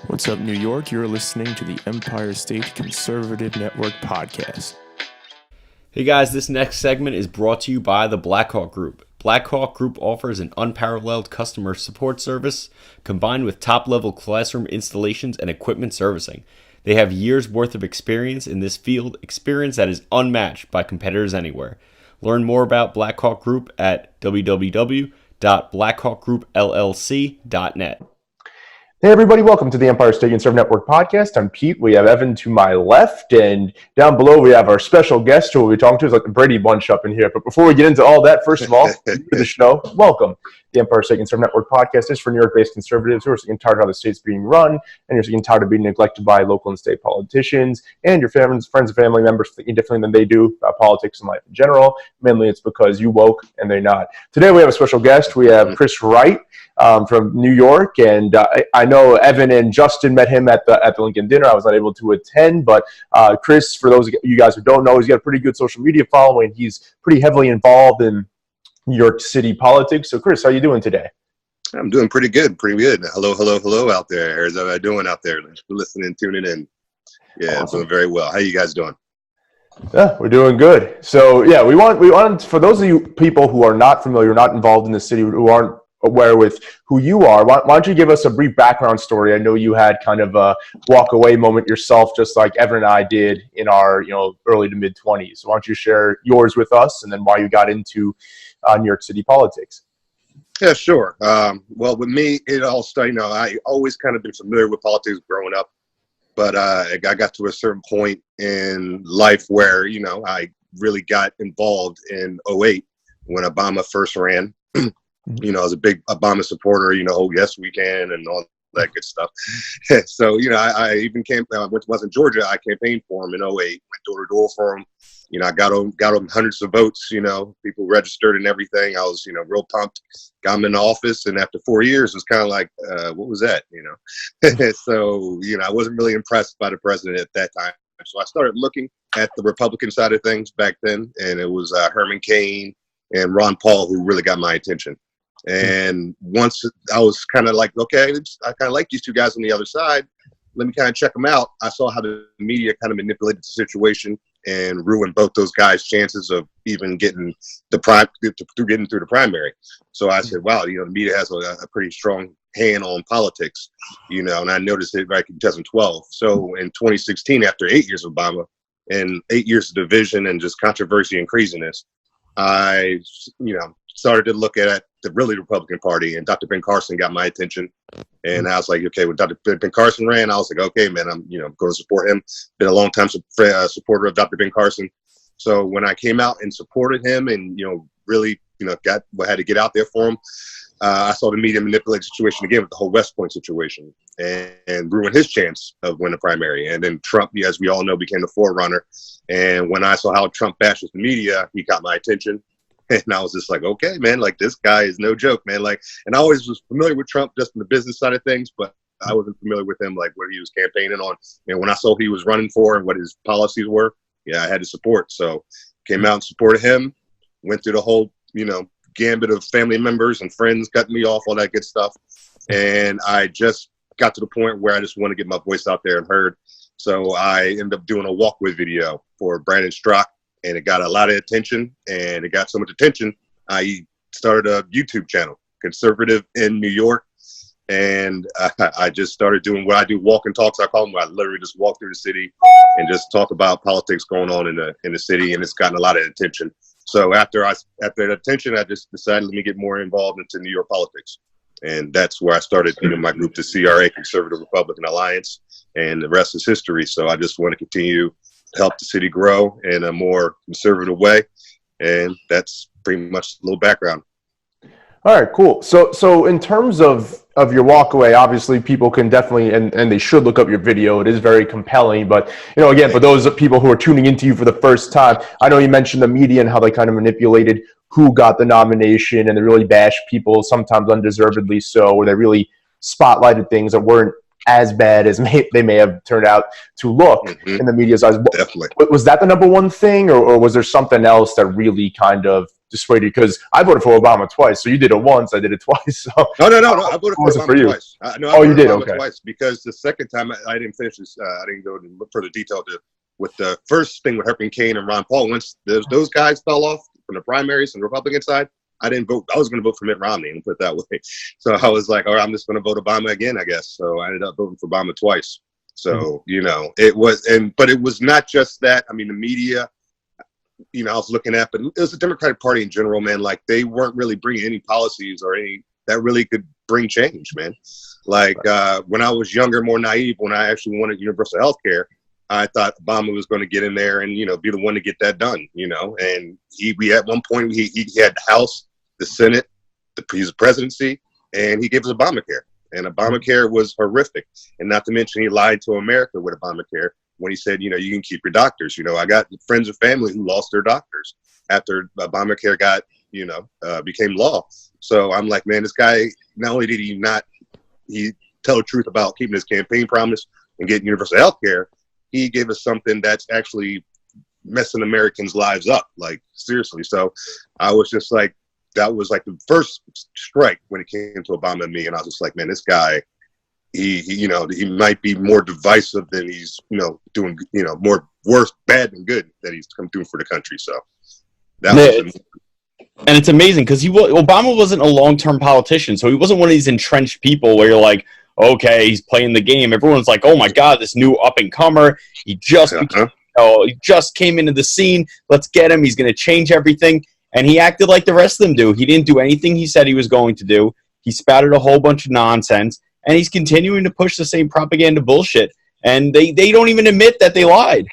What's up, New York? You're listening to the Empire State Conservative Network podcast. Hey guys, this next segment is brought to you by the Blackhawk Group. Blackhawk Group offers an unparalleled customer support service combined with top-level classroom installations and equipment servicing. They have years' worth of experience in this field, experience that is unmatched by competitors anywhere. Learn more about Blackhawk Group at www.blackhawkgroupllc.net. Hey everybody, welcome to the Empire State Conservative Network podcast. I'm Pete. We have Evan to my left, and down below we have our special guest who we'll be talking to. It's like the Brady Bunch up in here. But before we get into all that, first of all, to the show, welcome. The Empire State Conservative Network podcast is for New York-based conservatives who are sick and tired of how the state's being run, and you're sick and tired of being neglected by local and state politicians, and your friends and family members thinking differently than they do about politics and life in general. Mainly it's because you woke and they're not. Today we have a special guest. We have Chris Wright from New York, and I know Evan and Justin met him at the Lincoln dinner. I was not able to attend, but Chris, for those of you guys who don't know, he's got a pretty good social media following. He's pretty heavily involved in New York City politics. So, Chris, how you doing today? I'm doing pretty good. Hello out there. How's everybody doing out there? Thanks for listening, tuning in. Yeah, awesome. I'm doing very well. How you guys doing? Yeah, we're doing good. So, yeah, we want for those of you people who are not familiar, not involved in the city, who aren't aware with who you are, why don't you give us a brief background story? I know you had kind of a walk away moment yourself, just like Evan and I did in our early to mid 20s. So why don't you share yours with us, and then why you got into New York City politics? Yeah, sure. Well, with me, it all started. I always kind of been familiar with politics growing up, but I got to a certain point in life where I really got involved in '08 when Obama first ran. I was a big Obama supporter, oh, yes, we can, and all that good stuff. So, I even was in Georgia. I campaigned for him in '08, went door to door for him. I got him hundreds of votes, people registered and everything. I was, real pumped, got him in the office. And after 4 years, it was kind of like, what was that, So, I wasn't really impressed by the president at that time. So I started looking at the Republican side of things back then. And it was Herman Cain and Ron Paul who really got my attention. And once I was kind of like, okay, I kind of like these two guys on the other side. Let me kind of check them out. I saw how the media kind of manipulated the situation and ruined both those guys' chances of even getting getting through the primary. So I said, wow, the media has a pretty strong hand on politics, and I noticed it back in 2012. So in 2016, after 8 years of Obama and 8 years of division and just controversy and craziness, I, started to look at the really Republican Party, and Dr. Ben Carson got my attention. And I was like, okay, when Dr. Ben Carson ran, I was like, okay, man, I'm, going to support him. Been a long time supporter of Dr. Ben Carson. So when I came out and supported him and, really, had to get out there for him, I saw the media manipulate the situation again with the whole West Point situation and ruin his chance of winning the primary. And then Trump, as we all know, became the forerunner. And when I saw how Trump bashes the media, he got my attention. And I was just like, okay, man, like this guy is no joke, man. Like, and I always was familiar with Trump just from the business side of things, but I wasn't familiar with him, like what he was campaigning on. And when I saw he was running for and what his policies were, I had to support. So came out and supported him, went through the whole, gambit of family members and friends cutting me off, all that good stuff. And I just got to the point where I just want to get my voice out there and heard. So I ended up doing a walkway video for Brandon Strzok. And it got a lot of attention, and it got so much attention, I started a YouTube channel, Conservative in New York. And I just started doing what I do, walking talks, I call them, where I literally just walk through the city and just talk about politics going on in the city, and it's gotten a lot of attention. So after the attention, I just decided, let me get more involved into New York politics. And that's where I started, my group, the CRA, Conservative Republican Alliance, and the rest is history. So I just want to continue help the city grow in a more conservative way. And that's pretty much a little background. All right, cool. So in terms of your walkaway, obviously people can definitely, and they should look up your video. It is very compelling. But, again, for those people who are tuning into you for the first time, I know you mentioned the media and how they kind of manipulated who got the nomination, and they really bashed people, sometimes undeservedly so, or they really spotlighted things that weren't as bad as they may have turned out to look in the media's eyes. Definitely. Was that the number one thing, or was there something else that really kind of dissuade you? Because I voted for Obama twice, so you did it once, I did it twice. So No. I voted for Obama twice. I you did? Obama Okay. twice because the second time I didn't finish this. I didn't go into further detail with the first thing with Hurricane Kane and Ron Paul. Once those guys fell off from the primaries on the Republican side, I didn't vote. I was going to vote for Mitt Romney, and put it that way. So I was like, all right, I'm just going to vote Obama again, I guess. So I ended up voting for Obama twice. So, it was, but it was not just that. I mean, the media, I was looking at, but it was the Democratic Party in general, man. Like, they weren't really bringing any policies or any that really could bring change, man. Like, when I was younger, more naive, when I actually wanted universal health care, I thought Obama was going to get in there and, be the one to get that done, and we at one point, he had the House, the Senate, his presidency, and he gave us Obamacare. And Obamacare was horrific. And not to mention, he lied to America with Obamacare when he said, you can keep your doctors. I got friends and family who lost their doctors after Obamacare became law. So I'm like, man, this guy, not only did he tell the truth about keeping his campaign promise and getting universal health care, he gave us something that's actually messing Americans' lives up, like, seriously. So I was just like, that was like the first strike when it came to Obama and me. And I was just like, man, this guy, he might be more divisive than he's, doing, more worse, bad than good that he's come through for the country. So that was and it's amazing because Obama wasn't a long-term politician. So he wasn't one of these entrenched people where you're like, okay, he's playing the game. Everyone's like, oh my God, this new up-and-comer. He just came into the scene. Let's get him. He's going to change everything. And he acted like the rest of them do. He didn't do anything he said he was going to do. He spouted a whole bunch of nonsense. And he's continuing to push the same propaganda bullshit. And they don't even admit that they lied.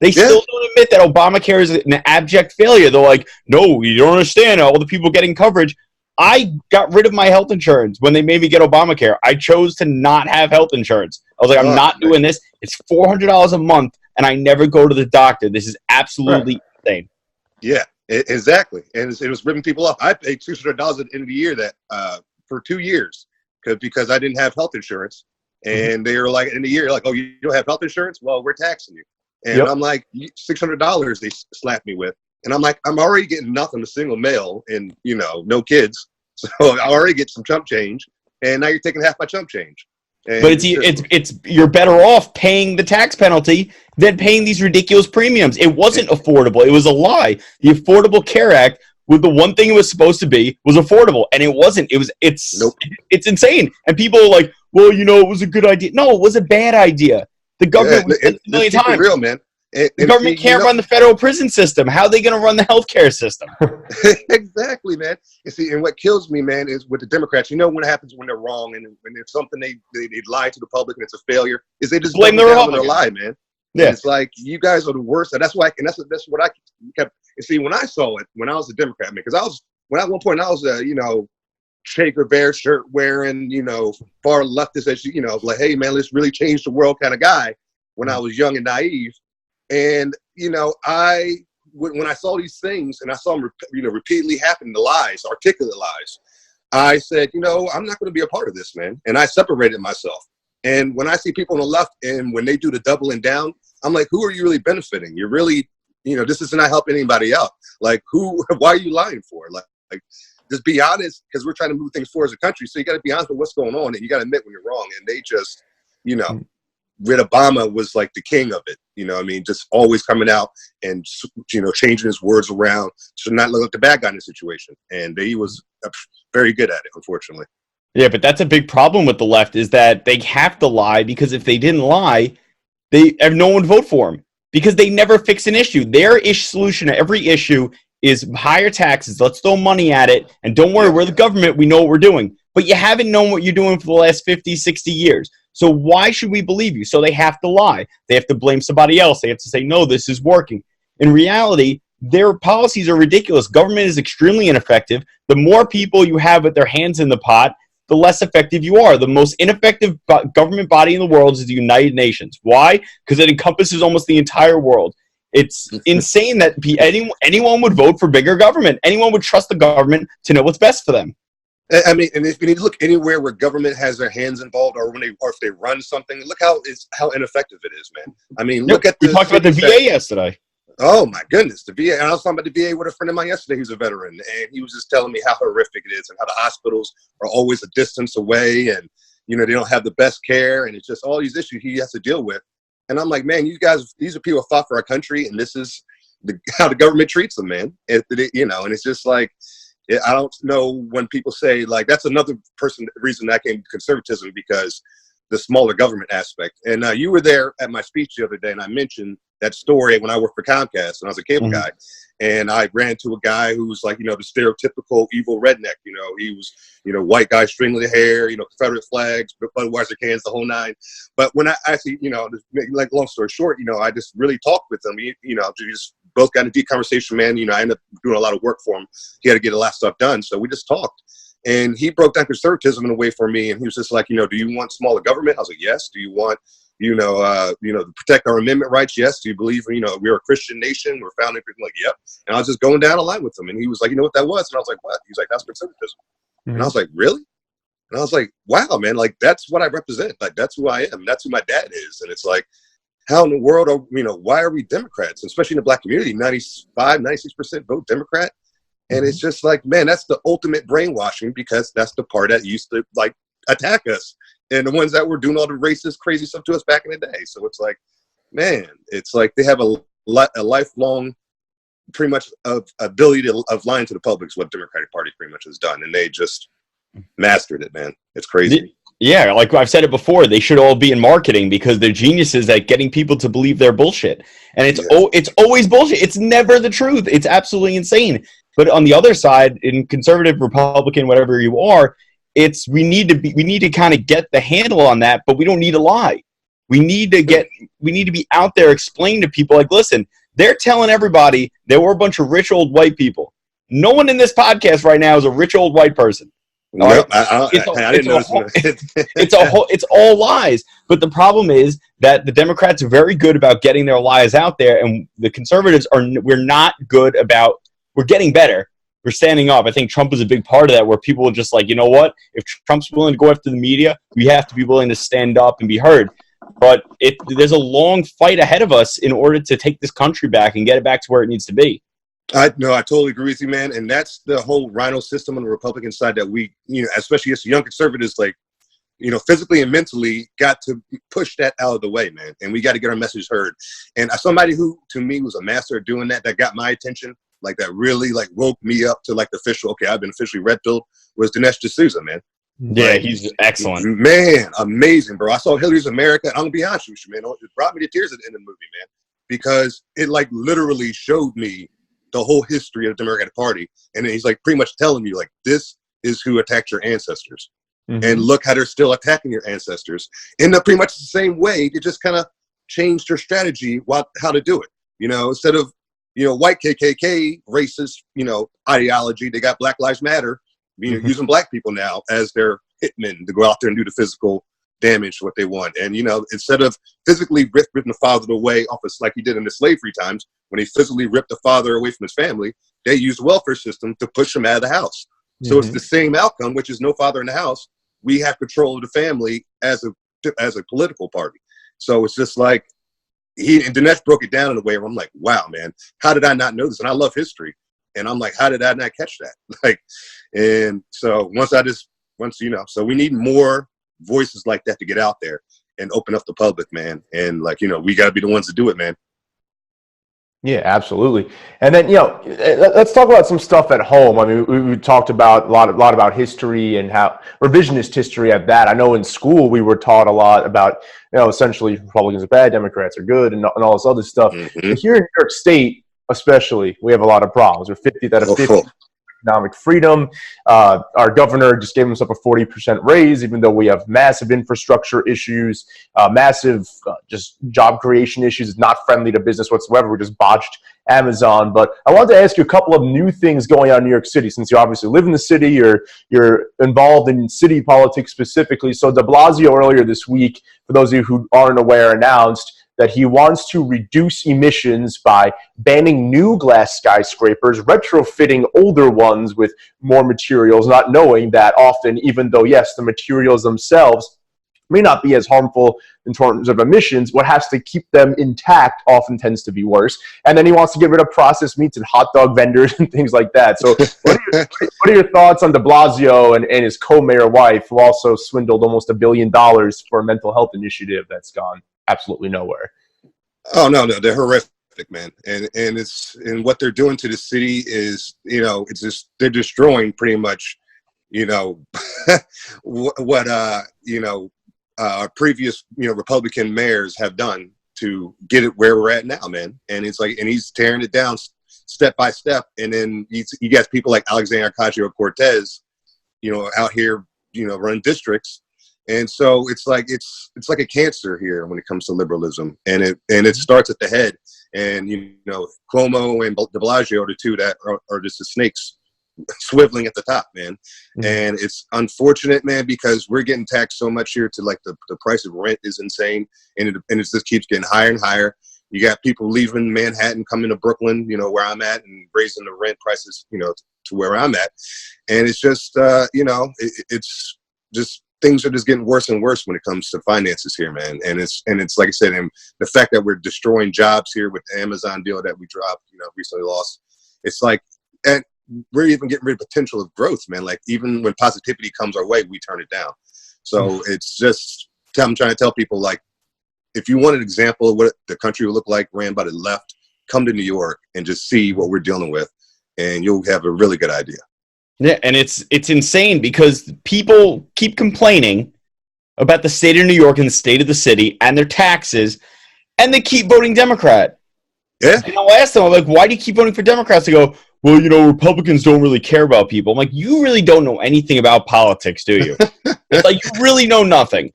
They still don't admit that Obamacare is an abject failure. They're like, no, you don't understand. All the people getting coverage. I got rid of my health insurance when they made me get Obamacare. I chose to not have health insurance. I was like, I'm not doing this. It's $400 a month, and I never go to the doctor. This is absolutely insane. Yeah, exactly. And it was ripping people off. I paid $600 at the end of the year for 2 years because I didn't have health insurance. And they were like, in the year, like, oh, you don't have health insurance? Well, we're taxing you. And I'm like, $600 they slapped me with. And I'm like, I'm already getting nothing, a single male and, no kids. So I already get some chump change. And now you're taking half my chump change. And but it's you're better off paying the tax penalty than paying these ridiculous premiums. It wasn't affordable. It was a lie. The Affordable Care Act, with the one thing it was supposed to be, was affordable. And it wasn't. It's insane. And people are like, well, it was a good idea. No, it was a bad idea. The government a million times. Real, man. The government can't run the federal prison system. How are they going to run the healthcare system? Exactly, man. And what kills me, man, is with the Democrats, what happens when they're wrong and it's something they lie to the public and it's a failure, is they just blame the Republicans. Their lie, man. Yeah. And it's like, you guys are the worst. And that's why, and that's what I kept. And see, when I saw it, when I was a Democrat, man, because at one point I was Che Guevara shirt wearing, far leftist, as like, hey, man, let's really change the world kind of guy when I was young and naive. And, when I saw these things and I saw them, repeatedly happen, the lies, articulate lies, I said, I'm not going to be a part of this, man. And I separated myself. And when I see people on the left and when they do the doubling down, I'm like, who are you really benefiting? You're really, this is not helping anybody out. Like, why are you lying for? Like, just be honest, because we're trying to move things forward as a country. So you got to be honest with what's going on and you got to admit when you're wrong. And they just, Red Obama was like the king of it, just always coming out and, changing his words around to not look like the bad guy in the situation. And he was very good at it, unfortunately. Yeah, but that's a big problem with the left is that they have to lie because if they didn't lie, no one would vote for them because they never fix an issue. Their solution to every issue is higher taxes. Let's throw money at it. And don't worry, we're the government. We know what we're doing. But you haven't known what you're doing for the last 50, 60 years. So why should we believe you? So they have to lie. They have to blame somebody else. They have to say, no, this is working. In reality, their policies are ridiculous. Government is extremely ineffective. The more people you have with their hands in the pot, the less effective you are. The most ineffective government body in the world is the United Nations. Why? Because it encompasses almost the entire world. It's insane that anyone would vote for bigger government. Anyone would trust the government to know what's best for them. I mean, and if you need to look anywhere where government has their hands involved, or if they run something, look how ineffective it is, man. I mean, look at we talked about the VA yesterday. Oh my goodness, the VA. And I was talking about the VA with a friend of mine yesterday who's a veteran, and he was just telling me how horrific it is and how the hospitals are always a distance away, and they don't have the best care, and it's just all these issues he has to deal with. And I'm like, man, you guys, these are people who fought for our country, and this is how the government treats them, man. And it's just like, I don't know when people say, like, that's another reason that I came to conservatism, because the smaller government aspect. And you were there at my speech the other day, and I mentioned that story when I worked for Comcast and I was a cable guy. And I ran to a guy who was like, the stereotypical evil redneck. He was, white guy, stringly hair, Confederate flags, Budweiser cans, the whole nine. But when I actually, like, long story short, I just really talked with him. We just both got in a deep conversation, man. I ended up doing a lot of work for him. He had to get a lot of stuff done. So we just talked. And he broke down conservatism in a way for me. And he was just like, do you want smaller government? I was like, yes. Do you want, to protect our amendment rights? Yes. Do you believe, we're a Christian nation? We're founded. Like, yep. And I was just going down the line with him. And he was like, you know what that was? And I was like, what? He's like, that's conservatism. And I was like, really? And I was like, wow, man, like, that's what I represent. Like, that's who I am. That's who my dad is. And it's like, how in the world why are we Democrats? Especially in the black community, 95, 96% vote Democrat. And it's just like, man, that's the ultimate brainwashing, because that's the part that used to, like, attack us, and the ones that were doing all the racist, crazy stuff to us back in the day. So it's like, man, it's like they have a lifelong, pretty much, of ability of lying to the public is what the Democratic Party pretty much has done, and they just mastered it, man. It's crazy. Yeah, like I've said it before, they should all be in marketing, because they're geniuses at getting people to believe their bullshit. And it's always bullshit. It's never the truth. It's absolutely insane. But on the other side, in conservative, Republican, whatever you are, we need to kind of get the handle on that, but we don't need to lie. We need to be out there explaining to people, like, listen, they're telling everybody they were a bunch of rich old white people. No one in this podcast right now is a rich old white person. No, I didn't know. It's all lies. But the problem is that the Democrats are very good about getting their lies out there, and the conservatives we're not good about. We're getting better. We're standing up. I think Trump is a big part of that, where people are just like, you know what? If Trump's willing to go after the media, we have to be willing to stand up and be heard. But there's a long fight ahead of us in order to take this country back and get it back to where it needs to be. I totally agree with you, man. And that's the whole rhino system on the Republican side that we, especially as young conservatives, like, physically and mentally got to push that out of the way, man. And we got to get our message heard. And somebody who, to me, was a master at doing that got my attention, like, that really, like, woke me up to, like, the official, okay, I've been officially red-pilled, was Dinesh D'Souza, man. Yeah, he's excellent. Man, amazing, bro. I saw Hillary's America, and I'm going to be honest with you, man. It brought me to tears at the end of the movie, man, because it, like, literally showed me the whole history of the Democratic Party. And then he's, like, pretty much telling me, like, this is who attacked your ancestors. And look how they're still attacking your ancestors. In pretty much the same way, they just kind of changed their strategy, how to do it. Instead of, white KKK racist, ideology, they got Black Lives Matter, using black people now as their hitmen to go out there and do the physical damage to what they want. And, instead of physically ripping the father away off us, like he did in the slavery times, when he physically ripped the father away from his family, they used the welfare system to push him out of the house. So it's the same outcome, which is no father in the house. We have control of the family as a political party. So it's just like, and Dinesh broke it down in a way where I'm like, wow, man, how did I not know this? And I love history. And I'm like, how did I not catch that? Like, and so so we need more voices like that to get out there and open up the public, man. And, like, we got to be the ones to do it, man. Yeah, absolutely. And then, let's talk about some stuff at home. I mean, we talked about a lot about history and how revisionist history at that. I know in school we were taught a lot about, essentially Republicans are bad, Democrats are good, and all this other stuff. But here in New York State, especially, we have a lot of problems. We're 50th out of 50 economic freedom. Our governor just gave himself a 40% raise, even though we have massive infrastructure issues, massive just job creation issues. It's not friendly to business whatsoever. We just botched Amazon. But I wanted to ask you a couple of new things going on in New York City, since you obviously live in the city, you're involved in city politics specifically. So de Blasio earlier this week, for those of you who aren't aware, announced that he wants to reduce emissions by banning new glass skyscrapers, retrofitting older ones with more materials, not knowing that often, even though, yes, the materials themselves may not be as harmful in terms of emissions. What has to keep them intact often tends to be worse. And then he wants to get rid of processed meats and hot dog vendors and things like that. So what are your thoughts on de Blasio and his co-mayor wife, who also swindled almost $1 billion for a mental health initiative that's gone absolutely nowhere? Oh, no, they're horrific, man. And what they're doing to the city is, it's just, they're destroying pretty much, what our previous, Republican mayors have done to get it where we're at now, man. And it's like, and he's tearing it down step by step. And then you got people like Alexandria Ocasio-Cortez, out here, running districts. And so it's like a cancer here when it comes to liberalism, and it starts at the head. And Cuomo and de Blasio are the two that are just the snakes swiveling at the top, man. Mm-hmm. And it's unfortunate, man, because we're getting taxed so much here to like the price of rent is insane, and it just keeps getting higher and higher. You got people leaving Manhattan, coming to Brooklyn, where I'm at, and raising the rent prices, to where I'm at. And it's just, it's just. Things are just getting worse and worse when it comes to finances here, man. And it's like I said, and the fact that we're destroying jobs here with the Amazon deal that we dropped, recently lost. It's like, and we're even getting rid of potential of growth, man. Like even when positivity comes our way, we turn it down. So it's just, I'm trying to tell people, like, if you want an example of what the country will look like ran by the left, come to New York and just see what we're dealing with, and you'll have a really good idea. Yeah, and it's insane because people keep complaining about the state of New York and the state of the city and their taxes, and they keep voting Democrat. Yeah. And I'll ask them, I'm like, why do you keep voting for Democrats? They go, well, Republicans don't really care about people. I'm like, you really don't know anything about politics, do you? It's like, you really know nothing.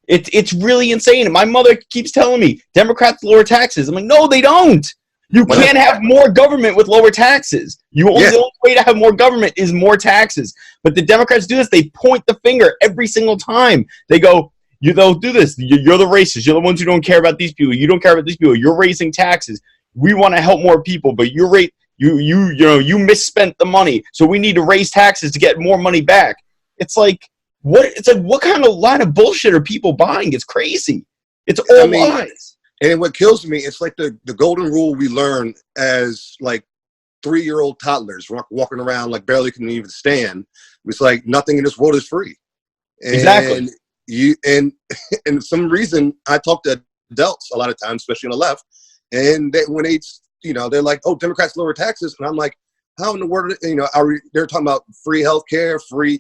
It's really insane. And my mother keeps telling me, Democrats lower taxes. I'm like, no, they don't. You can't have more government with lower taxes. The only way to have more government is more taxes. But the Democrats do this. They point the finger every single time. They go, they'll do this. You're the racists. You're the ones who don't care about these people. You don't care about these people. You're raising taxes. We want to help more people, but you misspent the money. So we need to raise taxes to get more money back. It's like, what kind of line of bullshit are people buying? It's crazy. It's all lies. And what kills me, it's like the golden rule we learned as like 3-year-old toddlers walking around like barely can even stand. It's like nothing in this world is free. And exactly. And some reason I talk to adults a lot of times, especially on the left, and they're like, oh, Democrats lower taxes, and I'm like, how in the world, they're talking about free healthcare, free,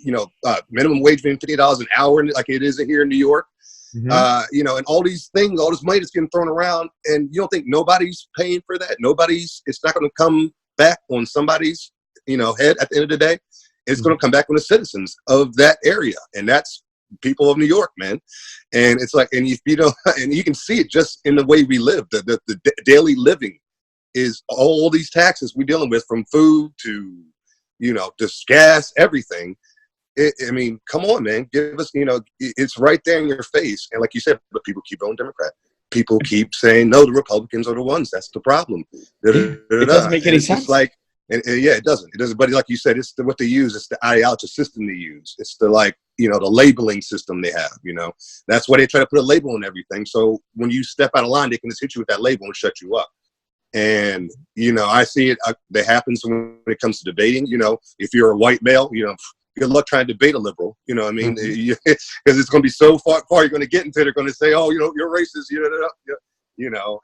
minimum wage being $50 an hour, like it is here in New York. Mm-hmm. And all these things, all this money that's getting thrown around, and you don't think nobody's paying for that? It's not going to come back on somebody's, head at the end of the day. It's going to come back on the citizens of that area, and that's people of New York, man. And it's like, and and you can see it just in the way we live. The daily living is all these taxes we're dealing with, from food to, just gas, everything. Come on, man. Give us, it's right there in your face. And like you said, but people keep voting Democrat. People keep saying, no, the Republicans are the ones. That's the problem. It doesn't make any sense. It's like, it doesn't. It doesn't. But like you said, it's what they use. It's the ideology system they use. It's the the labeling system they have. That's why they try to put a label on everything. So when you step out of line, they can just hit you with that label and shut you up. And I see it. That happens when it comes to debating. If you're a white male, good luck trying to debate a liberal. Because it's going to be so far you're going to get into it. They're going to say, oh, you're racist,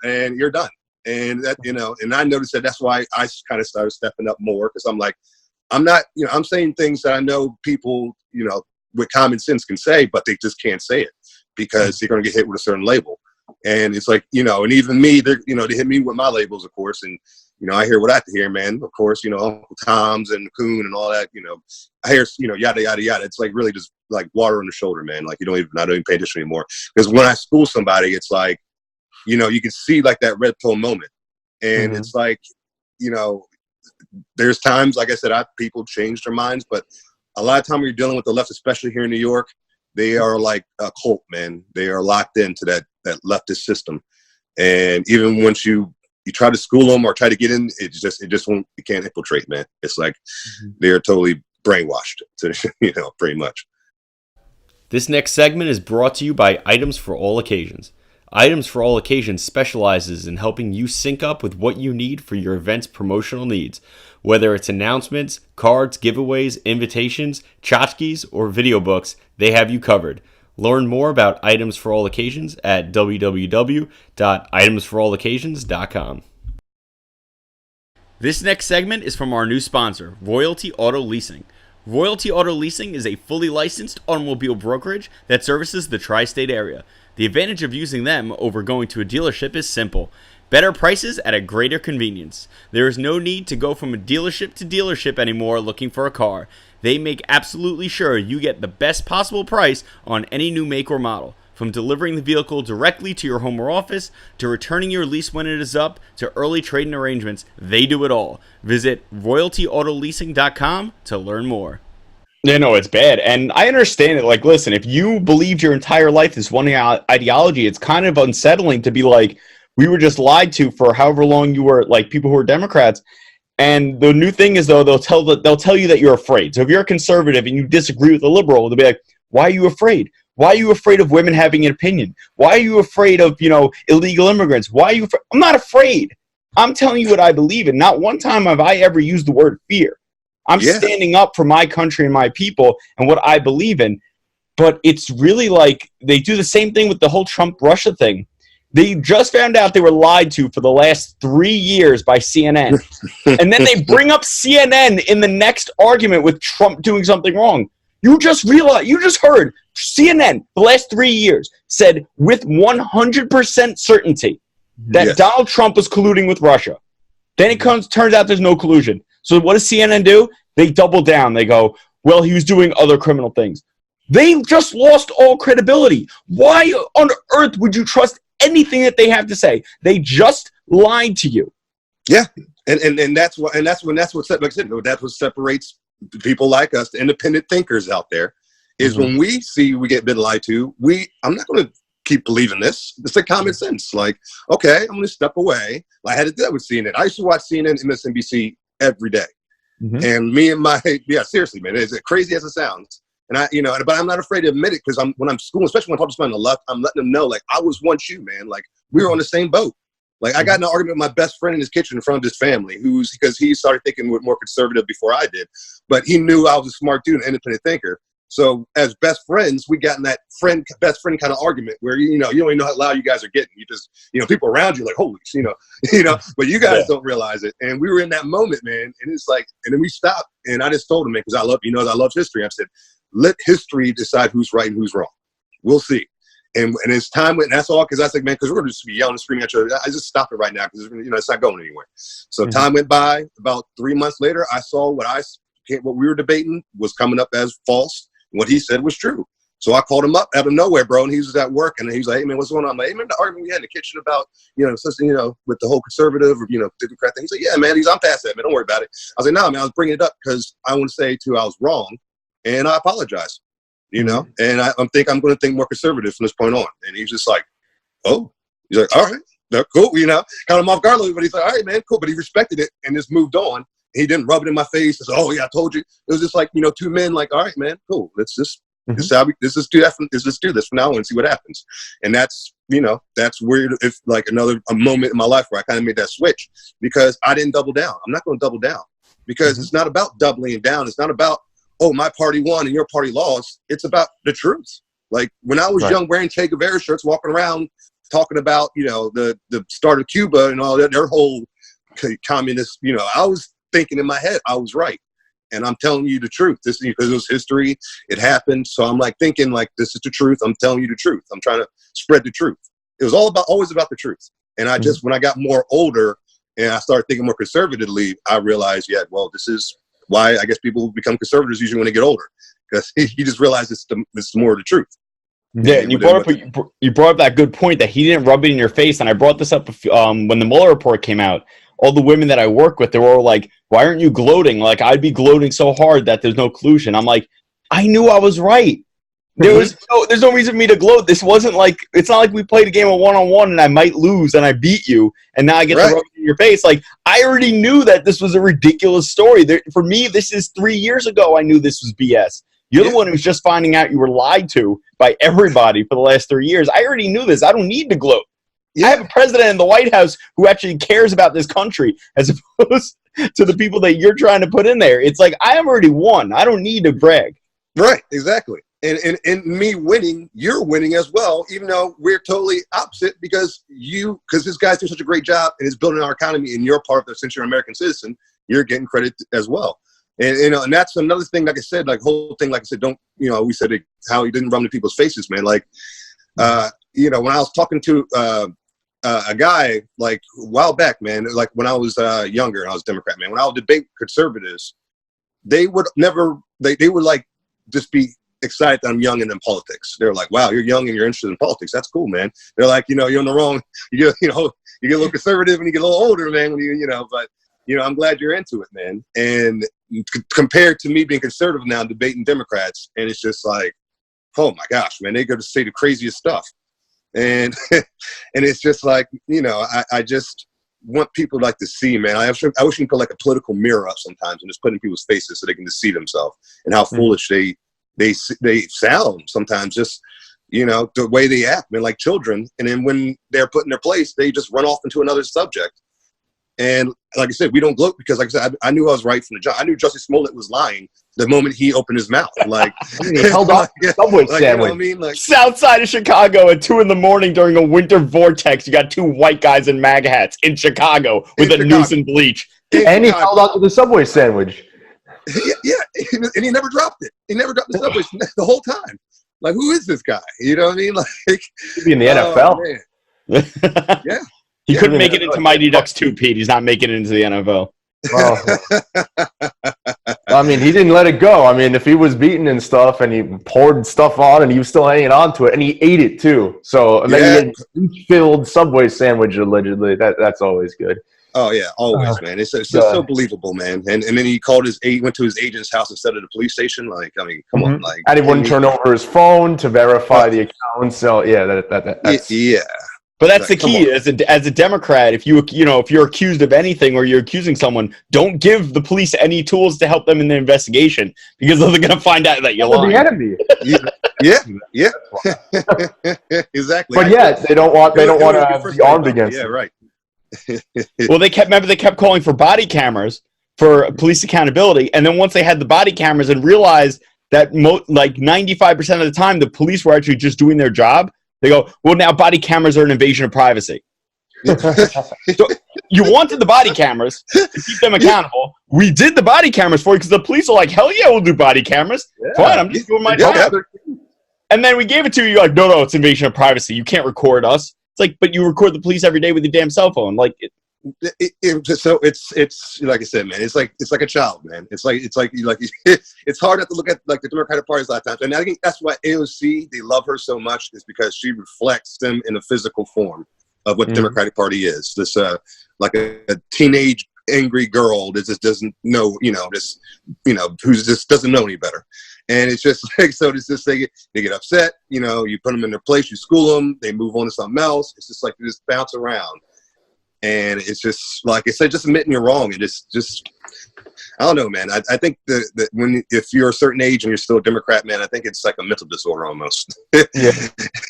and you're done. And that, and I noticed that. That's why I kind of started stepping up more, because I'm like, I'm not, I'm saying things that I know people, with common sense can say, but they just can't say it because they're going to get hit with a certain label. And it's like, and even me, they hit me with my labels, of course. And, I hear what I have to hear, man. Of course, Uncle Tom's and Coon and all that, I hear, yada, yada, yada. It's like really just like water on the shoulder, man. Like I don't even pay attention anymore. Because when I school somebody, it's like, you can see like that red pill moment. And it's like, there's times, like I said, people change their minds, but a lot of time when you're dealing with the left, especially here in New York, they are like a cult, man. They are locked into that leftist system. And even once you try to school them or try to get in, it just won't, you can't infiltrate, man. It's like they're totally brainwashed, pretty much. This next segment is brought to you by Items for All Occasions. Items for All Occasions specializes in helping you sync up with what you need for your event's promotional needs. Whether it's announcements, cards, giveaways, invitations, tchotchkes, or video books, they have you covered. Learn more about Items for All Occasions at www.itemsforalloccasions.com. This next segment is from our new sponsor, Royalty Auto Leasing. Royalty Auto Leasing is a fully licensed automobile brokerage that services the tri-state area. The advantage of using them over going to a dealership is simple. Better prices at a greater convenience. There is no need to go from a dealership to dealership anymore looking for a car. They make absolutely sure you get the best possible price on any new make or model. From delivering the vehicle directly to your home or office, to returning your lease when it is up, to early trading arrangements, they do it all. Visit royaltyautoleasing.com to learn more. Yeah, no, it's bad. And I understand it. Like, listen, if you believed your entire life this one ideology, it's kind of unsettling to be like, we were just lied to for however long you were, like, people who are Democrats. And the new thing is, though, they'll tell you that you're afraid. So if you're a conservative and you disagree with a liberal, they'll be like, why are you afraid? Why are you afraid of women having an opinion? Why are you afraid of, illegal immigrants? Why are you I'm not afraid. I'm telling you what I believe in. Not one time have I ever used the word fear. I'm standing up for my country and my people and what I believe in. But it's really like they do the same thing with the whole Trump-Russia thing. They just found out they were lied to for the last 3 years by CNN. And then they bring up CNN in the next argument with Trump doing something wrong. You just heard CNN the last 3 years said with 100% certainty that Donald Trump was colluding with Russia. Then it turns out there's no collusion. So what does CNN do? They double down. They go, well, he was doing other criminal things. They just lost all credibility. Why on earth would you trust anything that they have to say? They just lied to you. Yeah, and that's what separates people like us, the independent thinkers out there, is when we get been lied to, I'm not going to keep believing this. It's like common sense. Like, okay, I'm going to step away. I had to do that with CNN. I used to watch CNN and MSNBC every day. And me and seriously, man, as crazy as it sounds. And but I'm not afraid to admit it, because when I'm schooling, especially when I'm talking to on the left, I'm letting them know, like, I was once you, man. Like, we were on the same boat. Like, I got in an argument with my best friend in his kitchen in front of his family, because he started thinking more conservative before I did. But he knew I was a smart dude, an independent thinker. So as best friends, we got in that best friend kind of argument where, you don't even know how loud you guys are getting. You just, people around you like, holy, but you guys don't realize it. And we were in that moment, man. And it's like, and then we stopped. And I just told him, man, because I love history. I said, let history decide who's right and who's wrong. We'll see. And as time went, and that's all, because I said, man, because we're going to just be yelling and screaming at each other. I just stop it right now, because it's not going anywhere. So time went by. About 3 months later, I saw what we were debating was coming up as false. And what he said was true. So I called him up out of nowhere, bro, and he was at work, and he was like, hey, man, what's going on? I'm like, hey, remember the argument we had in the kitchen about, with the whole conservative or, Democrat thing? He's like, yeah, man, I'm past that, man. Don't worry about it. I was like, no, man, I was bringing it up because I want to say, too, I was wrong, and I apologize. And I'm going to think more conservative from this point on. And he's just like, oh, he's like, all right, they're cool, kind of him off guard a little bit, but he's like, all right, man, cool. But he respected it and just moved on. He didn't rub it in my face. He said, oh yeah, I told you. It was just like, two men like, all right, man, cool. Let's just, let's just do this from now on and see what happens. And that's, that's weird. If like a moment in my life where I kind of made that switch, because I didn't double down. I'm not going to double down, because it's not about doubling down. It's not about, oh, my party won and your party lost. It's about the truth. Like when I was young, wearing Che Guevara shirts, walking around talking about, the start of Cuba and all that, their whole communist, I was thinking in my head I was right. And I'm telling you the truth. This is because it was history. It happened. So I'm like thinking like, this is the truth. I'm telling you the truth. I'm trying to spread the truth. It was always about the truth. And I just, when I got more older and I started thinking more conservatively, I realized, this is why I guess people become conservatives usually when they get older, because you just realize it's more of the truth. Yeah, and you brought up that good point that he didn't rub it in your face. And I brought this up when the Mueller report came out. All the women that I work with, they were all like, why aren't you gloating? Like, I'd be gloating so hard that there's no collusion. I'm like, I knew I was right. There's no reason for me to gloat. This wasn't like, it's not like we played a game of one-on-one and I might lose and I beat you and now I get to rub it in your face. Like, I already knew that this was a ridiculous story. For me, this is 3 years ago I knew this was BS. You're the one who's just finding out you were lied to by everybody for the last 3 years. I already knew this. I don't need to gloat. Yeah. I have a president in the White House who actually cares about this country as opposed to the people that you're trying to put in there. It's like, I have already won. I don't need to brag. Right, exactly. And me winning, you're winning as well, even though we're totally opposite because this guy's doing such a great job and is building our economy and you're part of it since you're an American citizen, you're getting credit as well. And and that's another thing, like I said, like whole thing, like I said, we said how he didn't run to people's faces, man. Like, when I was talking to a guy like a while back, man, like when I was younger and I was a Democrat, man, when I would debate conservatives, they would never, they would like just be excited that I'm young and in politics. They're like, wow, you're young and you're interested in politics. That's cool, man. They're like, you're in the wrong, you get a little conservative and you get a little older, man, when but I'm glad you're into it, man. And compared to me being conservative now, debating Democrats, and it's just like, oh my gosh, man, they go to say the craziest stuff. And and it's just like, I just want people like to see, man. I wish you can put like a political mirror up sometimes and just put in people's faces so they can just see themselves and how foolish they sound sometimes, just the way they act, man, like children. And then when they're put in their place, they just run off into another subject. And like I said, we don't gloat because, like I said, I knew I was right from the jump. I knew Jussie Smollett was lying the moment he opened his mouth. Like, he held on to the Subway sandwich. You know what I mean? Like, South side of Chicago at 2 a.m. during a winter vortex. You got 2 white guys in MAGA hats in Chicago with noose and bleach. And he held on to the Subway sandwich. Yeah, and he never dropped it. He never dropped the Subway the whole time. Like, who is this guy? You know what I mean? Like, he'd be in the NFL. Yeah. He couldn't make it into Mighty Ducks 2, Pete. He's not making it into the NFL. I mean, he didn't let it go. I mean, if he was beaten and stuff and he poured stuff on and he was still hanging on to it and he ate it too. So maybe a filled Subway sandwich, allegedly. That's always good. Oh, yeah, always, man. It's just so believable, man. And then he went to his agent's house instead of the police station. Like, I mean, come on. Like, and he wouldn't turn over his phone to verify the account. So, yeah, that's... Yeah. But that's the key. As a Democrat, if you're accused of anything or you're accusing someone, don't give the police any tools to help them in the investigation because they're going to find out that you're lying. The enemy. Yeah. Exactly. But they don't want to be armed against. Yeah, right. Well, they kept calling for body cameras for police accountability, and then once they had the body cameras and realized that like 95% of the time the police were actually just doing their job. They go, well, now body cameras are an invasion of privacy. So you wanted the body cameras to keep them accountable. We did the body cameras for you because the police are like, hell yeah, we'll do body cameras. Fine, I'm just doing my job. And then we gave it to you. You're like, no, it's invasion of privacy. You can't record us. It's like, but you record the police every day with your damn cell phone. Like, so it's like I said, man. It's like a child, man. It's hard not to look at like the Democratic Party a lot of times, and I think that's why AOC, they love her so much, is because she reflects them in a physical form of what the Democratic Party is. This like a teenage angry girl that just doesn't know, who just doesn't know any better. And it's just like, so it's just they get upset, you put them in their place, you school them, they move on to something else. It's just like they just bounce around. And it's just, like I said, just admitting you're wrong. And it's just, I don't know, man. I think that if you're a certain age and you're still a Democrat, man, I think it's like a mental disorder almost. Yeah.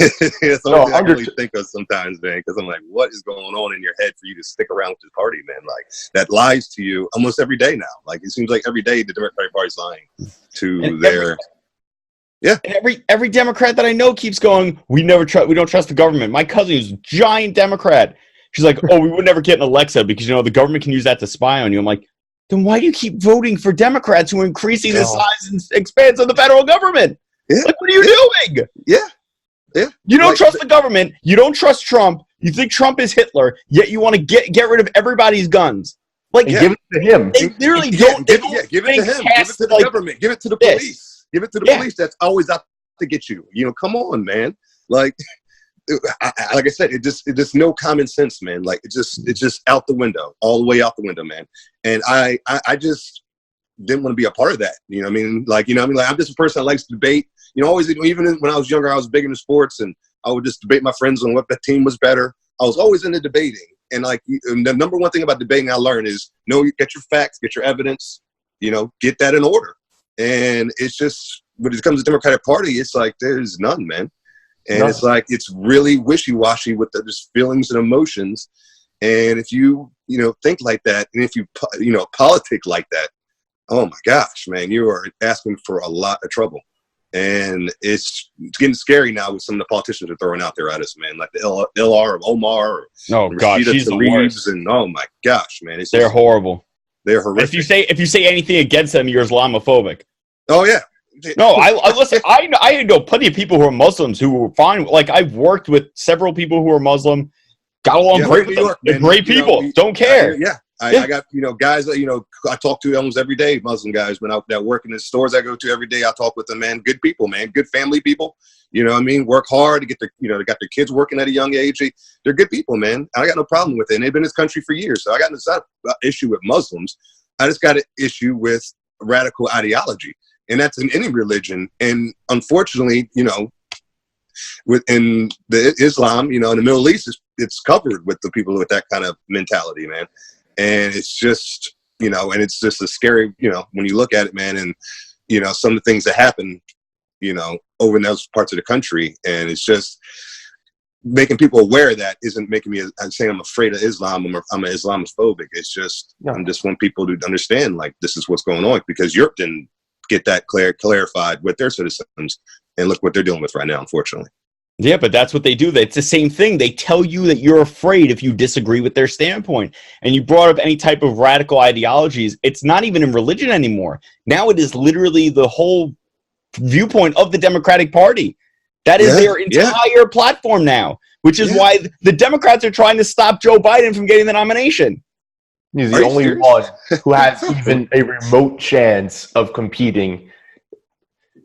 It's something I really think of sometimes, man, because I'm like, what is going on in your head for you to stick around with this party, man? Like, that lies to you almost every day now. Like, it seems like every day the Democratic Party's lying to their... Yeah. And every Democrat that I know keeps going, we don't trust the government. My cousin is a giant Democrat. She's like, oh, we would never get an Alexa because, the government can use that to spy on you. I'm like, then why do you keep voting for Democrats who are increasing the size and expanse of the federal government? Yeah. Like, what are you doing? Yeah. Yeah. You don't trust the government. You don't trust Trump. You think Trump is Hitler, yet you want to get rid of everybody's guns. Like, give it to him. They literally don't. Give it to him. Give it to the government. Give it to the police. Give it to the police that's always out to get you. Come on, man. Like, like I said, it just no common sense, man. Like, it's just out the window, all the way out the window, man. And I just didn't want to be a part of that. You know what I mean? Like, like, I'm just a person that likes to debate. Always, even when I was younger, I was big into sports, and I would just debate my friends on what the team was better. I was always into debating. And like, the number one thing about debating I learned is get your facts, get your evidence, get that in order. And it's just, when it comes to the Democratic Party, it's like there's none, man. And None. it's like it's really wishy-washy with the just feelings and emotions. And if you think like that, and if you politic like that, oh my gosh, man, you are asking for a lot of trouble. And it's getting scary now with some of the politicians are throwing out there at us, man, like the LR of Omar. Or Oh God, Rashida she's the Tlaib, worst. and oh my gosh, man, They're horrible. They're horrific. If you say anything against them, you're Islamophobic. Oh yeah. No, I listen. I know plenty of people who are Muslims who were fine. Like I've worked with several people who are Muslim, got along great with them. They're great people. Don't care. I got guys that I talk to almost every day, Muslim guys that work in the stores I go to every day. I talk with them, man. Good people, man. Good family people. You know what I mean? Work hard to get they got their kids working at a young age. They're good people, man. I got no problem with it. And they've been in this country for years. So I got this issue with Muslims. I just got an issue with radical ideology. And that's in any religion. And unfortunately, within the Islam, in the Middle East, it's covered with the people with that kind of mentality, man. And it's just, and it's just a scary, when you look at it, man, and, some of the things that happen, over in those parts of the country. And it's just making people aware of that isn't making me saying I'm afraid of Islam. I'm an Islamophobic. It's just, I just want people to understand, like, this is what's going on, because Europe didn't get that clarified with their citizens, and look what they're dealing with right now, unfortunately. Yeah, but that's what they do. It's the same thing. They tell you that you're afraid if you disagree with their standpoint. And you brought up any type of radical ideologies. It's not even in religion anymore. Now it is literally the whole viewpoint of the Democratic Party. That is their entire platform now, which is why the Democrats are trying to stop Joe Biden from getting the nomination. He's the only one who has even a remote chance of competing.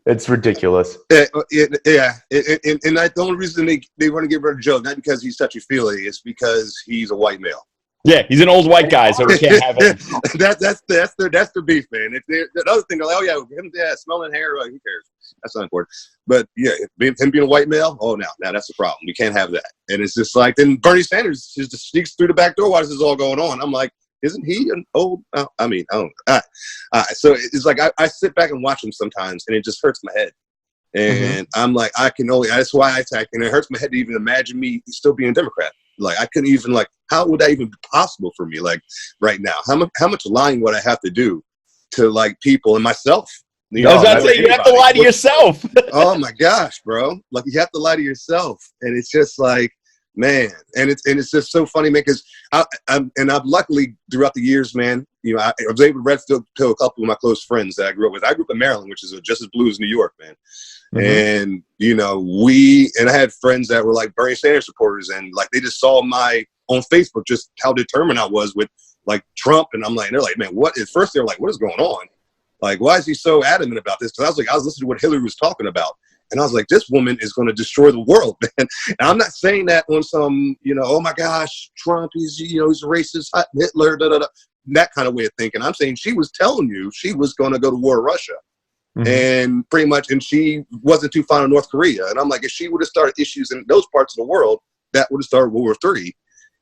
It's ridiculous. And the only reason they want to get rid of Joe, not because he's touchy-feely, it's because he's a white male. Yeah, he's an old white guy, so we can't have him. that's their beef, man. The other thing, they're like, oh yeah, him, smelling hair, who cares? That's not important. But yeah, him being a white male, oh, now that's the problem. We can't have that. And it's just like, then Bernie Sanders just sneaks through the back door while this is all going on. I'm like, isn't he an old? I don't know. So it's like I sit back and watch him sometimes, and it just hurts my head. And I'm like, that's why I attack, and it hurts my head to even imagine me still being a Democrat. Like, I couldn't even, like, how would that even be possible for me, like, right now? How much lying would I have to do to, like, people and myself? You have to lie to yourself. Oh my gosh, bro! Like, you have to lie to yourself, and it's just like, man, and it's just so funny, man. Because I've luckily throughout the years, man, I was able to red pill a couple of my close friends that I grew up with. I grew up in Maryland, which is just as blue as New York, man. And I had friends that were like Bernie Sanders supporters, and like they just saw on Facebook just how determined I was with like Trump, and they're like, man, what? At first they're like, what is going on? Like, why is he so adamant about this? Because I was listening to what Hillary was talking about. And I was like, this woman is going to destroy the world, man. And I'm not saying that on some, oh my gosh, Trump, he's a racist, Hitler, that kind of way of thinking. I'm saying she was telling you she was going to go to war with Russia. And pretty much, and she wasn't too fond of North Korea. And I'm like, if she would have started issues in those parts of the world, that would have started World War III.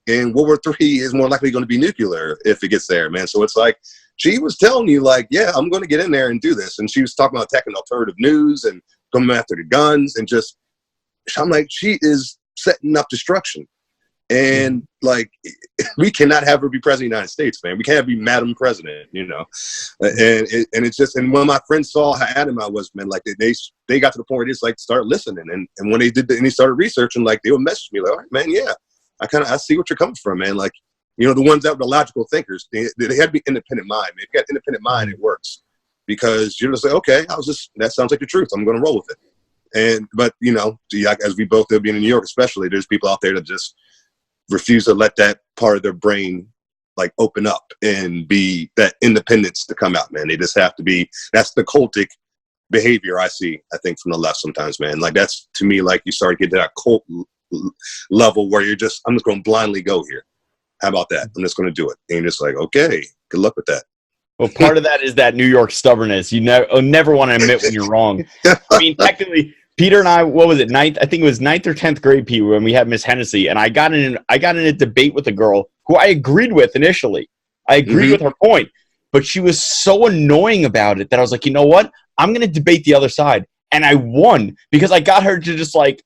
And World War III is more likely going to be nuclear if it gets there, man. So it's like, she was telling you, like, yeah, I'm going to get in there and do this. And she was talking about attacking alternative news and coming after the guns, and just, I'm like, she is setting up destruction. And like, we cannot have her be president of the United States, man. We can't be Madam President, And it's just, and one of my friends saw how adamant I was, man. Like they got to the point where they just like start listening, and when they did, and they started researching, like they would message me like, all right, man, yeah, I see what you're coming from, man. Like, the ones that were the logical thinkers, they had to be independent mind. Man. If you got independent mind, it works. Because you're just like, okay, that sounds like the truth. I'm going to roll with it. But as we both do, being in New York, especially, there's people out there that just refuse to let that part of their brain like open up and be that independence to come out, man. They just have to be. That's the cultic behavior I see. I think from the left sometimes, man. Like that's to me, like you start getting to that cult level where I'm just going to blindly go here. How about that? I'm just going to do it. And you're just like, okay, good luck with that. Well, part of that is that New York stubbornness. You never want to admit when you're wrong. I mean, technically, Peter and I, what was it, I think it was 9th or 10th grade, Pete, when we had Miss Hennessy, and I got in a debate with a girl who I agreed with initially. I agreed with her point, but she was so annoying about it that I was like, you know what? I'm going to debate the other side. and I won because I got her to just like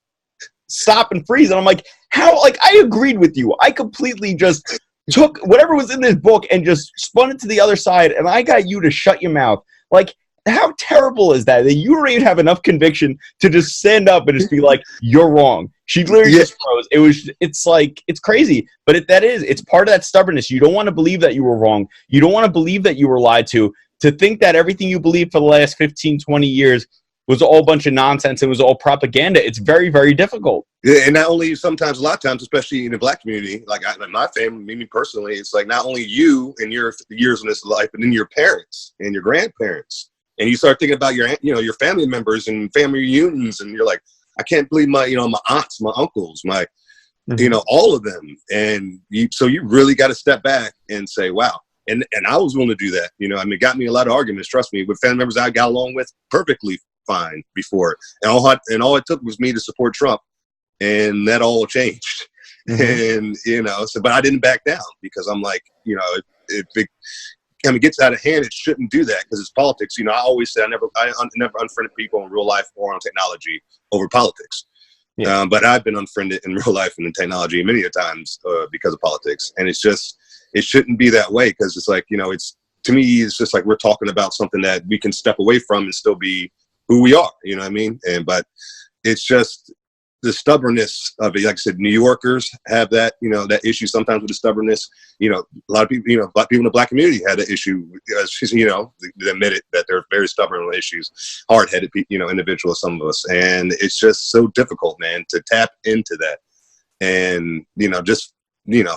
stop and freeze. And I'm like, how? Like, I agreed with you. I completely just took whatever was in this book and just spun it to the other side, and I got you to shut your mouth. Like, how terrible is that you don't even have enough conviction to just stand up and just be like, you're wrong. She literally just froze. It's crazy, but it's part of that stubbornness. You don't want to believe that you were wrong. You don't want to believe that you were lied to think that everything you believed for the last 15, 20 years was all a bunch of nonsense. It was all propaganda. It's very, very difficult. Yeah, and not only sometimes, a lot of times, especially in the Black community, like my family, me personally, it's like not only you and your years in this life, but then your parents and your grandparents. And you start thinking about your family members and family reunions, and you're like, I can't believe my aunts, my uncles, all of them. And so you really got to step back and say, wow. And I was willing to do that. It got me a lot of arguments, trust me, with family members I got along with perfectly fine before. And all it took was me to support Trump, and that all changed. Mm-hmm. And, but I didn't back down because I'm like, if it gets out of hand, it shouldn't do that because it's politics. I always say I never unfriended people in real life or on technology over politics. Yeah. But I've been unfriended in real life and in technology many a times because of politics. And it's just, it shouldn't be that way because it's like, to me, it's just like we're talking about something that we can step away from and still be who we are. You know what I mean? But it's just the stubbornness of it. Like I said, New Yorkers have that, that issue sometimes with the stubbornness. A lot of people, Black people in the Black community had that issue. They admit it that they're very stubborn on issues, hard-headed, individuals, some of us, and it's just so difficult, man, to tap into that. And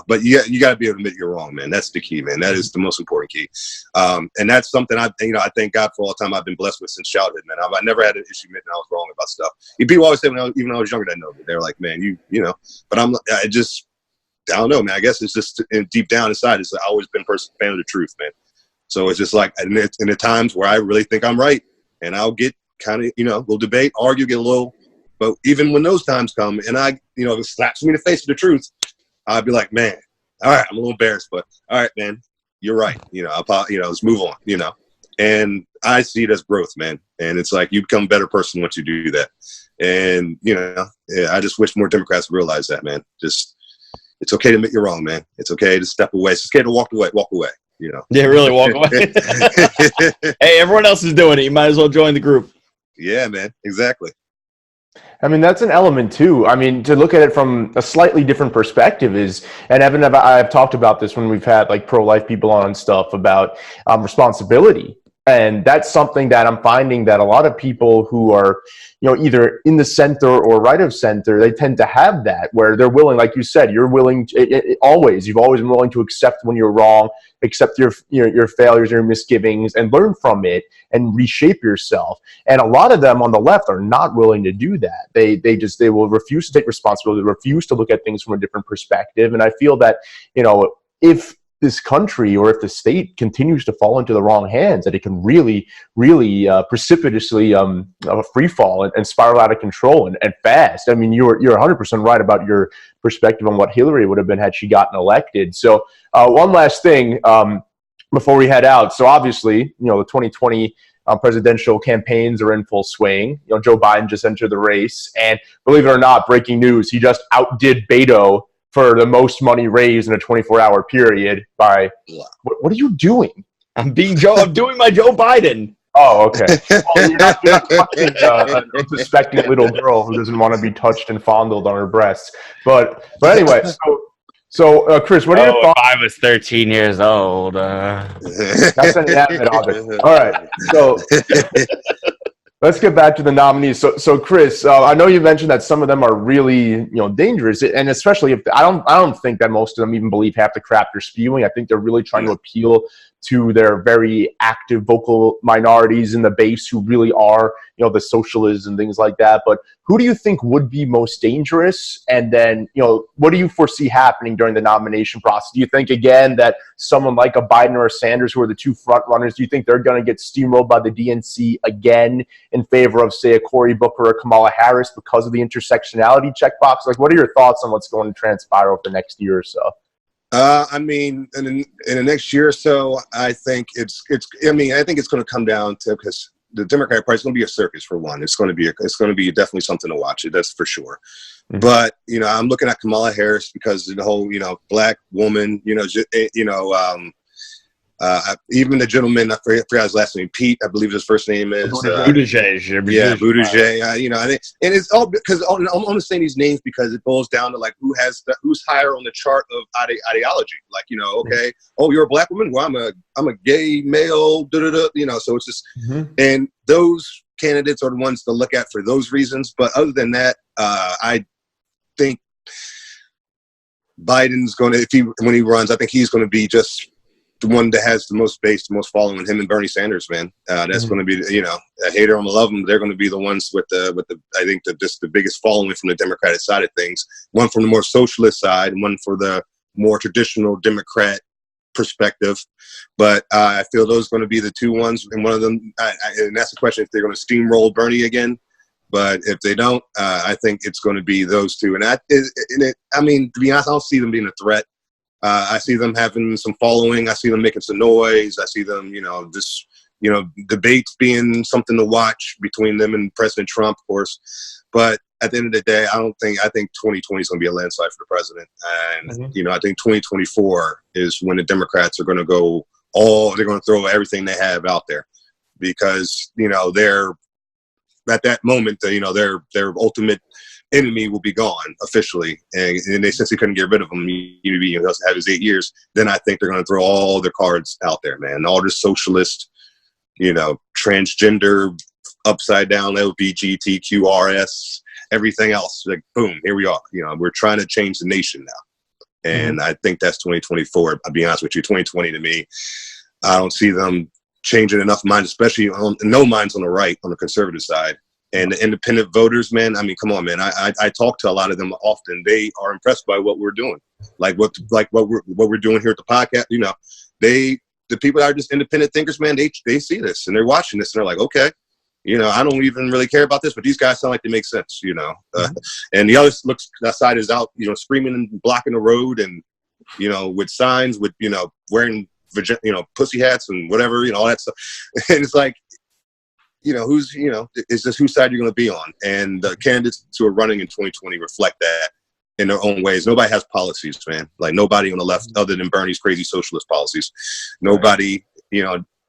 but you got to be able to admit you're wrong, man. That's the key, man. That is the most important key. And that's something I thank God for all the time I've been blessed with since childhood, man. I never had an issue admitting I was wrong about stuff. People always say even when I was younger, they know. They're like, man, but I don't know, man. I guess it's just deep down inside, I've always been a fan of the truth, man. So it's just like, in the times where I really think I'm right, and I'll get kind of, we'll debate, argue, get a little, but even when those times come and it slaps me in the face with the truth, I'd be like, man, all right, I'm a little embarrassed, but all right, man, you're right. Let's move on, and I see it as growth, man. And it's like, you become a better person once you do that. And, I just wish more Democrats realize that, man. It's okay to admit you're wrong, man. It's okay to step away. It's okay to walk away, Yeah, really walk away. Hey, everyone else is doing it. You might as well join the group. Yeah, man, exactly. I mean, that's an element too. I mean, to look at it from a slightly different perspective is, and Evan, I've talked about this when we've had like pro-life people on and stuff about responsibility. And that's something that I'm finding that a lot of people who are, either in the center or right of center, they tend to have that where they're willing, like you said, you've always been willing to accept when you're wrong, accept your failures, your misgivings, and learn from it and reshape yourself. And a lot of them on the left are not willing to do that. They will refuse to take responsibility, refuse to look at things from a different perspective. And I feel that, if this country or if the state continues to fall into the wrong hands, that it can really, really precipitously free fall and spiral out of control and fast. I mean, you're 100% right about your perspective on what Hillary would have been had she gotten elected. So one last thing before we head out. So obviously, the 2020 presidential campaigns are in full swing. Joe Biden just entered the race, and believe it or not, breaking news, he just outdid Beto for the most money raised in a 24-hour period by, what are you doing? I'm doing my Joe Biden. Oh, okay. Well, you're not touching an unsuspecting little girl who doesn't want to be touched and fondled on her breasts. But anyway, so Chris, what are your thoughts? If I was 13 years old. That's an August. All right, so let's get back to the nominees. So Chris, I know you mentioned that some of them are really, dangerous, and especially if I don't think that most of them even believe half the crap they're spewing. I think they're really trying to appeal to their very active vocal minorities in the base who really are, the socialists and things like that. But who do you think would be most dangerous? And then, what do you foresee happening during the nomination process? Do you think, again, that someone like a Biden or a Sanders, who are the two front runners, do you think they're going to get steamrolled by the DNC again in favor of, say, a Cory Booker or Kamala Harris because of the intersectionality checkbox? Like, what are your thoughts on what's going to transpire over the next year or so? I mean, in the next year or so, I think it's going to come down to, because the Democratic Party is going to be a circus for one. It's going to be definitely something to watch. That's for sure. Mm-hmm. But I'm looking at Kamala Harris because of the whole black woman. Even the gentleman, I forgot his last name, Pete, I believe his first name is Buttigieg. Yeah, Buttigieg. I think, and it's all because I'm only saying these names because it boils down to like who's higher on the chart of ideology. Like okay, oh, you're a black woman. Well, I'm a gay male. So it's just, and those candidates are the ones to look at for those reasons. But other than that, I think Biden's going to, when he runs, I think he's going to be just the one that has the most base, the most following, him and Bernie Sanders, man. That's going to be, I hate them, I love them. They're going to be the ones with the I think the biggest following from the Democratic side of things. One from the more socialist side, and one for the more traditional Democrat perspective. But I feel those are going to be the two ones, and one of them, and that's the question, if they're going to steamroll Bernie again. But if they don't, I think it's going to be those two. And I mean, to be honest, I don't see them being a threat. I see them having some following. I see them making some noise. I see them, debates being something to watch between them and President Trump, of course. But at the end of the day, I think 2020 is going to be a landslide for the president. And, I think 2024 is when the Democrats are going to they're going to throw everything they have out there because, they're at that moment, their ultimate enemy will be gone officially, and since they couldn't get rid of him, he has to have his 8 years. Then I think they're going to throw all their cards out there, man. All the socialist, transgender, upside down LGBTQRS, everything else. Like boom, here we are. We're trying to change the nation now, and I think that's 2024. I'll be honest with you, 2020 to me, I don't see them changing enough minds, especially no minds on the right, on the conservative side. And the independent voters, man, I mean, come on, man. I talk to a lot of them often. They are impressed by what we're doing, like what we're doing here at the podcast. The people that are just independent thinkers, man, they see this and they're watching this and they're like, okay, I don't even really care about this, but these guys sound like they make sense, And the other side is out, screaming and blocking the road and, with signs, with wearing pussy hats and whatever, all that stuff. And it's like, it's just whose side you're going to be on. And the candidates who are running in 2020 reflect that in their own ways. Nobody has policies, man. Like nobody on the left, other than Bernie's crazy socialist policies. Nobody,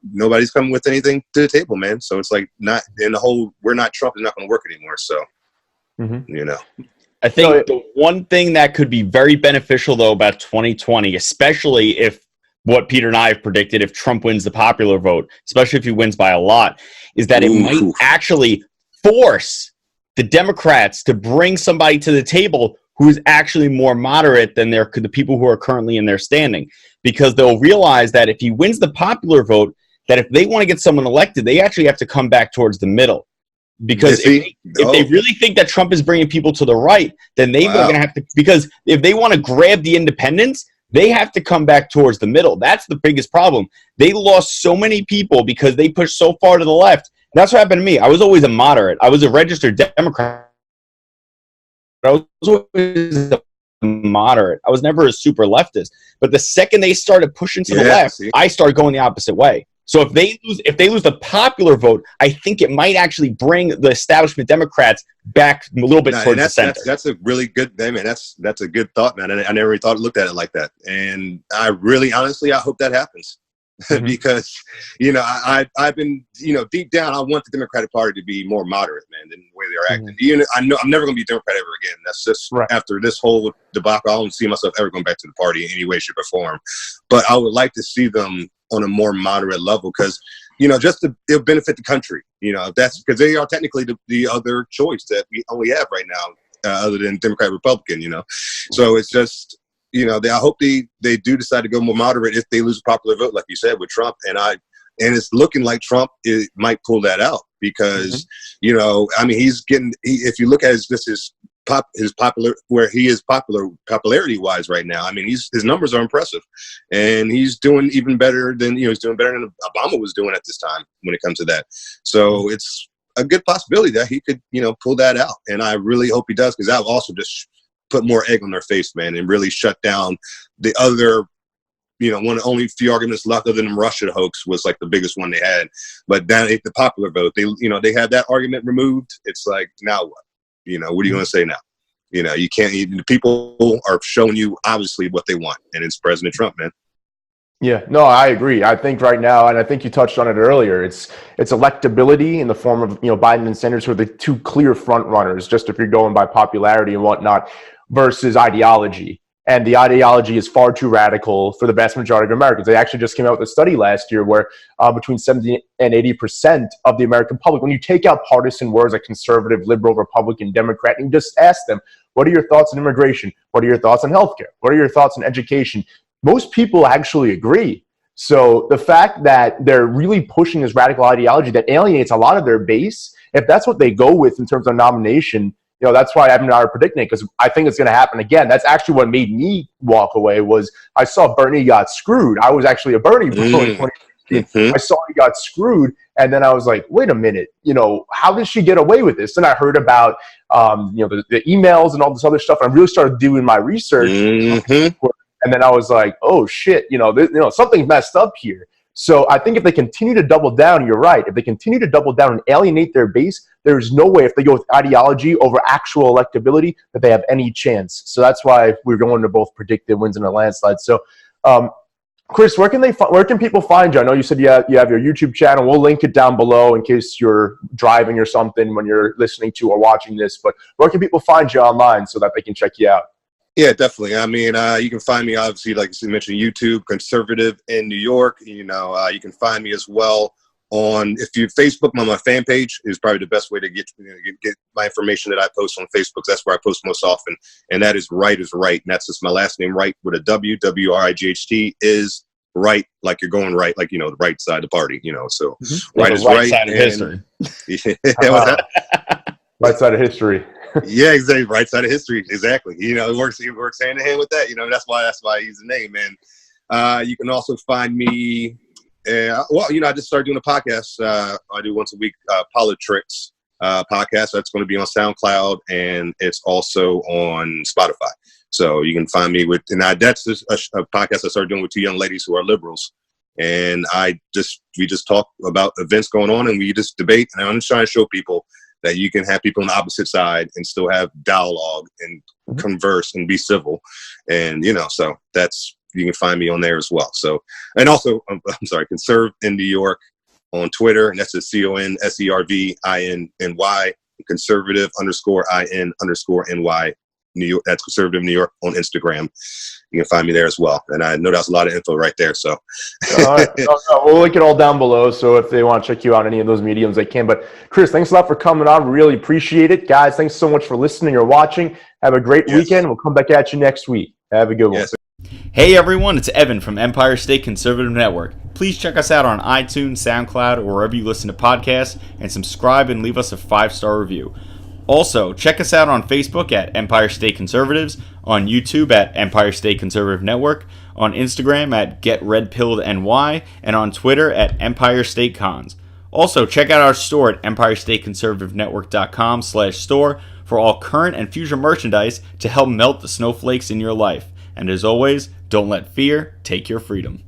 nobody's coming with anything to the table, man. So it's like we're not Trump is not going to work anymore. So, I think the one thing that could be very beneficial though about 2020, especially if what Peter and I have predicted, if Trump wins the popular vote, especially if he wins by a lot, is that it might actually force the Democrats to bring somebody to the table who is actually more moderate than the people who are currently in their standing. Because they'll realize that if he wins the popular vote, that if they want to get someone elected, they actually have to come back towards the middle. Because if they really think that Trump is bringing people to the right, then they are going to have to, because if they want to grab the independents, they have to come back towards the middle. That's the biggest problem. They lost so many people because they pushed so far to the left. That's what happened to me. I was always a moderate. I was a registered Democrat. I was always a moderate. I was never a super leftist. But the second they started pushing to the left, I started going the opposite way. So if they lose the popular vote, I think it might actually bring the establishment Democrats back a little bit towards the center. That's a really good thing, man. That's a good thought, man. I never really looked at it like that. And I really, honestly, I hope that happens. Because, I've been, deep down, I want the Democratic Party to be more moderate, man, than the way they're acting. I know I'm never going to be a Democrat ever again. That's just after this whole debacle, I don't see myself ever going back to the party in any way, shape, or form. But I would like to see them on a more moderate level because, it'll benefit the country. That's because they are technically the other choice that we only have right now, other than Democrat, Republican. So it's just. I hope they do decide to go more moderate if they lose a popular vote, like you said, with Trump. And it's looking like Trump might pull that out because, he's getting, if you look at his popular, where he is popularity wise right now, his numbers are impressive and he's doing even better than, he's doing better than Obama was doing at this time when it comes to that. So it's a good possibility that he could, pull that out. And I really hope he does, because that will also just put more egg on their face, man, and really shut down the other, one of the only few arguments left other than Russia hoax was like the biggest one they had. But down at the popular vote, they had that argument removed. It's like, now what? What are you going to say now? You can't. The people are showing you obviously what they want, and it's President Trump, man. Yeah, no, I agree. I think right now, and I think you touched on it earlier, it's electability in the form of, Biden and Sanders, who are the two clear front runners, just if you're going by popularity and whatnot, versus ideology. And the ideology is far too radical for the vast majority of Americans. They actually just came out with a study last year where between 70 and 80% of the American public, when you take out partisan words like conservative, liberal, Republican, Democrat, and you just ask them, what are your thoughts on immigration? What are your thoughts on healthcare? What are your thoughts on education? Most people actually agree. So the fact that they're really pushing this radical ideology that alienates a lot of their base, if that's what they go with in terms of nomination, that's why Evan and I are predicting it, because I think it's going to happen again. That's actually what made me walk away. Was I saw Bernie got screwed. I was actually a Bernie bro in 2016. I saw he got screwed, and then I was like, wait a minute, how did she get away with this? Then I heard about the emails and all this other stuff. I really started doing my research. And then I was like, oh shit, something's messed up here. So I think if they continue to double down, you're right. If they continue to double down and alienate their base, there's no way, if they go with ideology over actual electability, that they have any chance. So that's why we're going to both predict the wins in a landslide. So, Chris, where can people find you? I know you said you have your YouTube channel. We'll link it down below in case you're driving or something when you're listening to or watching this. But where can people find you online so that they can check you out? Yeah, definitely. I mean, you can find me, obviously, like you mentioned, YouTube, Conservative in New York. You can find me as well on, if you Facebook, my fan page is probably the best way to get my information that I post on Facebook. That's where I post most often. And that is Wright is Right. And that's just my last name, Wright, with a W, W-R-I-G-H-T, is right, like you're going right, like, the right side of the party, so Right is right. Side of history. Right side of history. Yeah, exactly. Right side of history. Exactly. It works hand in hand with that. That's why I use the name. And you can also find me. I just started doing a podcast. I do once a week, Politics podcast. That's going to be on SoundCloud, and it's also on Spotify. So you can find me that's a podcast I started doing with two young ladies who are liberals. And we just talk about events going on, and we just debate. And I'm just trying to show people that you can have people on the opposite side and still have dialogue and converse and be civil. And, so you can find me on there as well. So, and also, I'm sorry, Conserv in New York on Twitter, and that's a CONSERVINNY, conservative _IN_NY New York. That's Conservative New York on Instagram. You can find me there as well. And I know that's a lot of info right there. So all right. We'll link it all down below. So if they want to check you out any of those mediums, they can. But Chris, thanks a lot for coming on. Really appreciate it. Guys, thanks so much for listening or watching. Have a great weekend. We'll come back at you next week. Have a good one. Yes. Hey everyone, it's Evan from Empire State Conservative Network. Please check us out on iTunes, SoundCloud, or wherever you listen to podcasts, and subscribe and leave us a 5-star review. Also, check us out on Facebook at Empire State Conservatives, on YouTube at Empire State Conservative Network, on Instagram at GetRedPilledNY, and on Twitter at Empire State Cons. Also, check out our store at EmpireStateConservativeNetwork.com/store for all current and future merchandise to help melt the snowflakes in your life. And as always, don't let fear take your freedom.